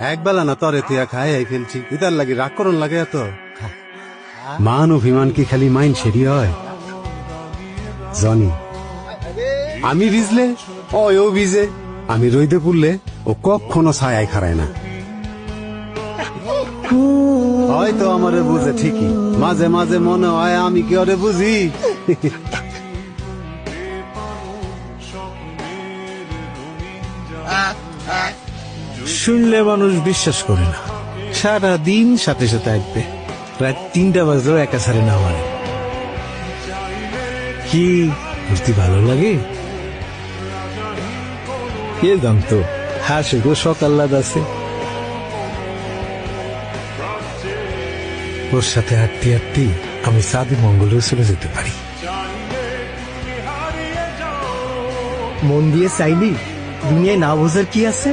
একবেলা না তরে তুই খাই ফেলছি ইতার লাগে রাগ করন লাগে এত মান অভিমান কি খালি মাইন সেরি হয় জনি আমি ভিজলে ও ভিজে আমি রইদে পুড়লে ও কখনো ছায় খারায় না হয়তো আমারে বুঝে ঠিকই মাঝে মাঝে মনে হয় আমি কি ওরে বুঝি শুনলে মানুষ বিশ্বাস করে না সারা দিন সাথে সাথে থাকবে রাত 3টা বাজলেও একা ছাড়ে না মানে কি ঘুরতে ভালো লাগে কে জানতো হাসে গো সকাল লাদ আছে ওর সাথে হাঁটতে হাঁটতে আমি সাদি মঙ্গলেও চলে যেতে পারি মন দিয়ে চাইলি দুনিয়ায় না বোঝার কি আছে